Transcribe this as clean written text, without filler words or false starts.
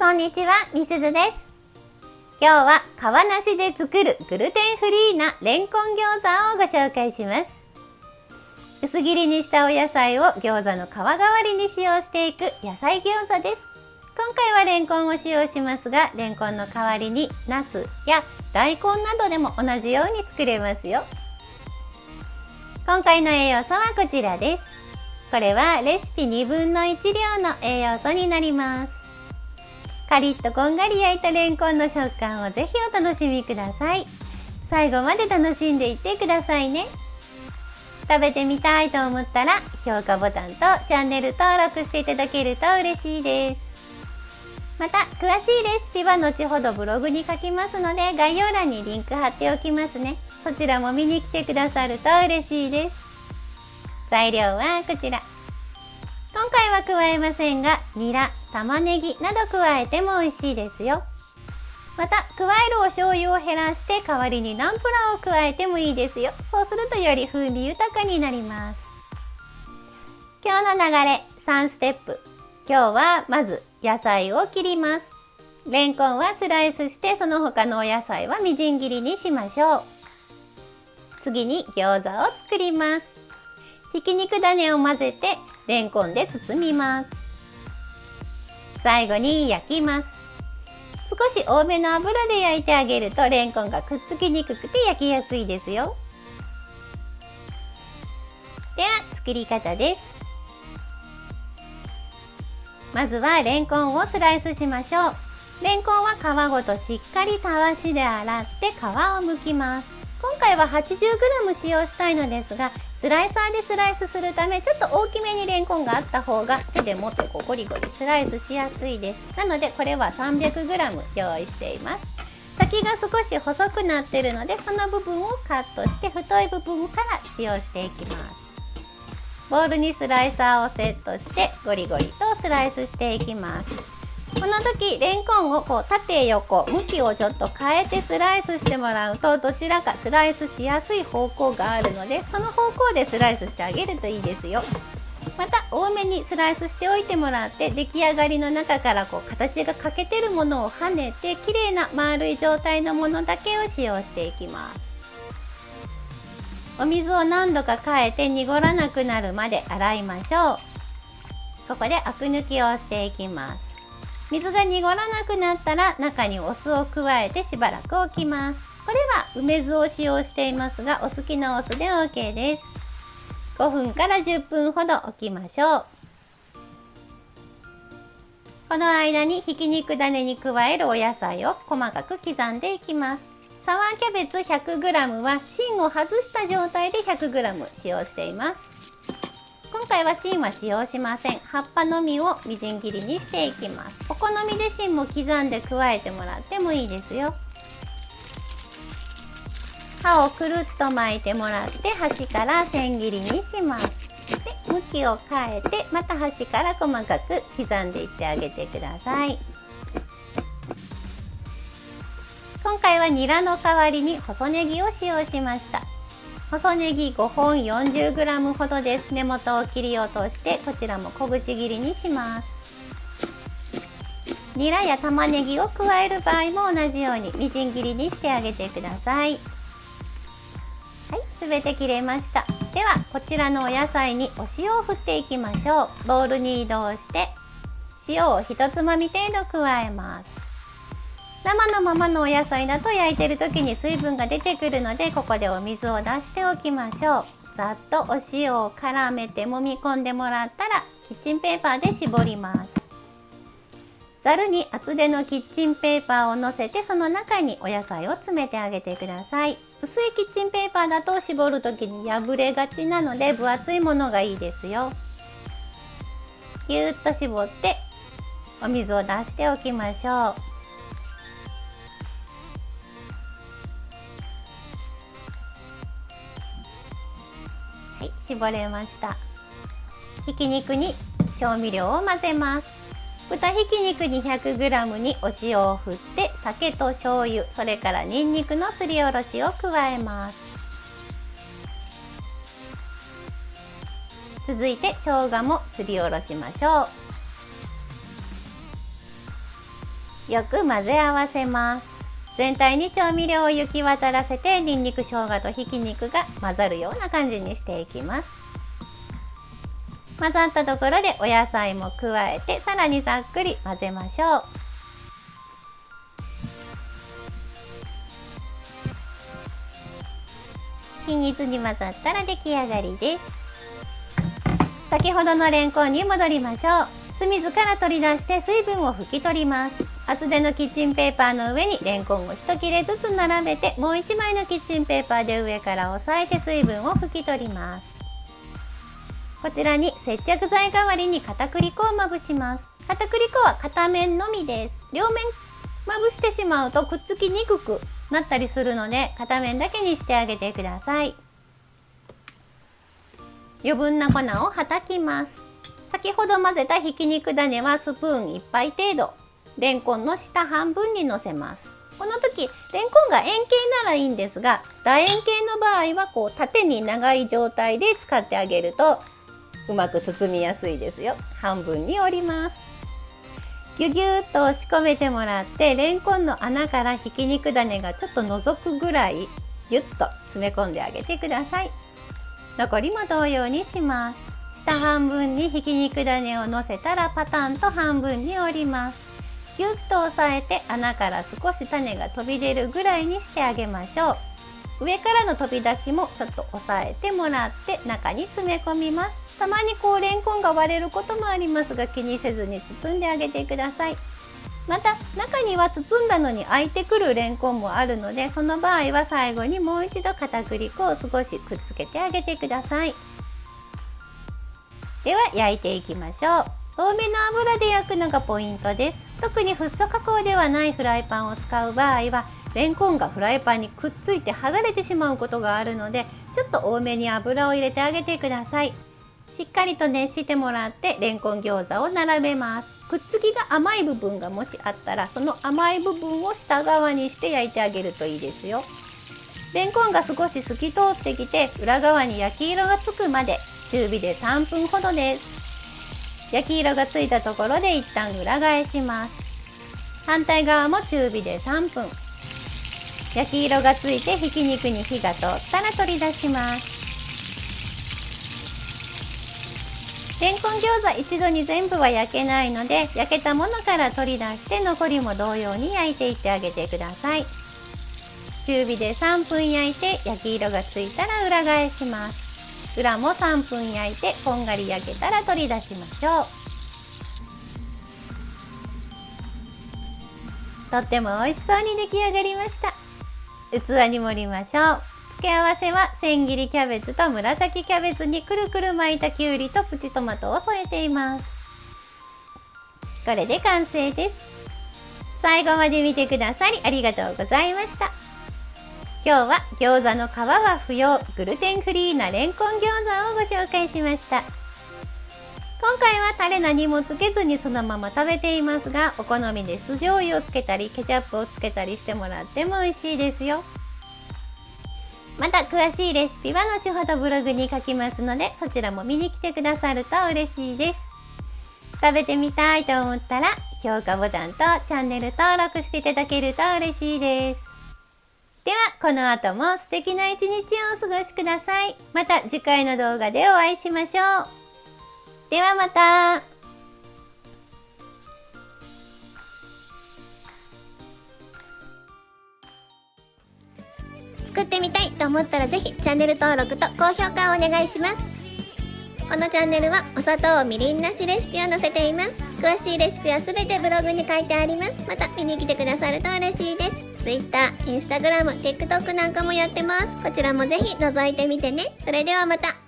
こんにちは、みすずです。今日は皮なしで作るグルテンフリーなレンコン餃子をご紹介します。薄切りにしたお野菜を餃子の皮代わりに使用していく野菜餃子です。今回はレンコンを使用しますが、レンコンの代わりにナスや大根などでも同じように作れますよ。今回の栄養素はこちらです。これはレシピ1/2量の栄養素になります。カリッとこんがり焼いたレンコンの食感をぜひお楽しみください。最後まで楽しんでいってくださいね。食べてみたいと思ったら評価ボタンとチャンネル登録していただけると嬉しいです。また詳しいレシピは後ほどブログに書きますので、概要欄にリンク貼っておきますね。そちらも見に来てくださると嬉しいです。材料はこちら。今回は加えませんが、ニラ、玉ねぎなど加えても美味しいですよ。また加えるお醤油を減らして代わりにナンプラーを加えてもいいですよ。そうするとより風味豊かになります。今日の流れ3ステップ。今日はまず野菜を切ります。レンコンはスライスして、その他のお野菜はみじん切りにしましょう。次に餃子を作ります。ひき肉種を混ぜてレンコンで包みます。最後に焼きます。少し多めの油で焼いてあげるとレンコンがくっつきにくくて焼きやすいですよ。では作り方です。まずはレンコンをスライスしましょう。レンコンは皮ごとしっかりたわしで洗って皮を剥きます。今回は 80g 使用したいのですが、スライサーでスライスするためちょっと大きめにレンコンがあった方が手で持ってゴリゴリスライスしやすいです。なのでこれは 300g 用意しています。先が少し細くなっているので、その部分をカットして太い部分から使用していきます。ボウルにスライサーをセットしてゴリゴリとスライスしていきます。この時レンコンを縦横向きをちょっと変えてスライスしてもらうと、どちらかスライスしやすい方向があるので、その方向でスライスしてあげるといいですよ。また多めにスライスしておいてもらって、出来上がりの中から形が欠けてるものを跳ねて綺麗な丸い状態のものだけを使用していきます。お水を何度か変えて濁らなくなるまで洗いましょう。ここでアク抜きをしていきます。水が濁らなくなったら中にお酢を加えてしばらく置きます。これは梅酢を使用していますが、お好きなお酢で OK です。5分から10分ほど置きましょう。この間にひき肉種に加えるお野菜を細かく刻んでいきます。サワーキャベツ 100g は芯を外した状態で 100g 使用しています。今回は芯は使用しません。葉っぱのみをみじん切りにしていきます。お好みで芯も刻んで加えてもらってもいいですよ。葉をくるっと巻いてもらって端から千切りにします。で、向きを変えてまた端から細かく刻んでいってあげてください。今回はニラの代わりに細ネギを使用しました。細ネギ5本 40g ほどです。根元を切り落としてこちらも小口切りにします。ニラや玉ねぎを加える場合も同じようにみじん切りにしてあげてください。はい、すべて切れました。ではこちらのお野菜にお塩を振っていきましょう。ボウルに移動して塩を1つまみ程度加えます。生のままのお野菜だと焼いてる時に水分が出てくるので、ここでお水を出しておきましょう。ざっとお塩を絡めて揉み込んでもらったらキッチンペーパーで絞ります。ざるに厚手のキッチンペーパーをのせて、その中にお野菜を詰めてあげてください。薄いキッチンペーパーだと絞る時に破れがちなので、分厚いものがいいですよ。ぎゅーっと絞ってお水を出しておきましょう。はい、絞れました。ひき肉に調味料を混ぜます。豚ひき肉 200g にお塩を振って酒と醤油、それからにんにくのすりおろしを加えます。続いて生姜もすりおろしましょう。よく混ぜ合わせます。全体に調味料を行き渡らせて、にんにく、生姜とひき肉が混ざるような感じにしていきます。混ざったところでお野菜も加えて、さらにざっくり混ぜましょう。均一に混ざったら出来上がりです。先ほどのレンコンに戻りましょう。酢水から取り出して水分を拭き取ります。厚手のキッチンペーパーの上にレンコンを1切れずつ並べて、もう1枚のキッチンペーパーで上から押さえて水分を拭き取ります。こちらに接着剤代わりに片栗粉をまぶします。片栗粉は片面のみです。両面まぶしてしまうとくっつきにくくなったりするので、片面だけにしてあげてください。余分な粉をはたきます。先ほど混ぜたひき肉種はスプーン1杯程度、レンコンの下半分にのせます。この時レンコンが円形ならいいんですが、楕円形の場合は縦に長い状態で使ってあげるとうまく包みやすいですよ。半分に折ります。ぎゅぎゅっと押し込めてもらって、レンコンの穴からひき肉種がちょっと覗くぐらいぎゅっと詰め込んであげてください。残りも同様にします。下半分にひき肉種をのせたらパタンと半分に折ります。ぎゅっと押さえて穴から少し種が飛び出るぐらいにしてあげましょう。上からの飛び出しもちょっと押さえてもらって中に詰め込みます。たまにレンコンが割れることもありますが、気にせずに包んであげてください。また中には包んだのに開いてくるレンコンもあるので、その場合は最後にもう一度片栗粉を少しくっつけてあげてください。では焼いていきましょう。多めの油で焼くのがポイントです。特にフッ素加工ではないフライパンを使う場合は、レンコンがフライパンにくっついて剥がれてしまうことがあるので、ちょっと多めに油を入れてあげてください。しっかりと熱してもらってレンコン餃子を並べます。くっつきが甘い部分がもしあったら、その甘い部分を下側にして焼いてあげるといいですよ。レンコンが少し透き通ってきて、裏側に焼き色がつくまで中火で3分ほどです。焼き色がついたところで一旦裏返します。反対側も中火で3分。焼き色がついてひき肉に火が通ったら取り出します。レンコン餃子一度に全部は焼けないので、焼けたものから取り出して残りも同様に焼いていってあげてください。中火で3分焼いて焼き色がついたら裏返します。裏も3分焼いてこんがり焼けたら取り出しましょう。とっても美味しそうに出来上がりました。器に盛りましょう。付け合わせは千切りキャベツと紫キャベツにくるくる巻いたきゅうりとプチトマトを添えています。これで完成です。最後まで見てくださりありがとうございました。今日は餃子の皮は不要、グルテンフリーなレンコン餃子をご紹介しました。今回はタレ何もつけずにそのまま食べていますが、お好みで酢醤油をつけたりケチャップをつけたりしてもらっても美味しいですよ。また詳しいレシピは後ほどブログに書きますので、そちらも見に来てくださると嬉しいです。食べてみたいと思ったら評価ボタンとチャンネル登録していただけると嬉しいです。ではこの後も素敵な一日をお過ごしください。また次回の動画でお会いしましょう。ではまた。作ってみたいと思ったらぜひチャンネル登録と高評価をお願いします。このチャンネルはお砂糖みりんなしレシピを載せています。詳しいレシピはすべてブログに書いてあります。また見に来てくださると嬉しいです。Twitter、Instagram、TikTok なんかもやってます。こちらもぜひ覗いてみてね。それではまた。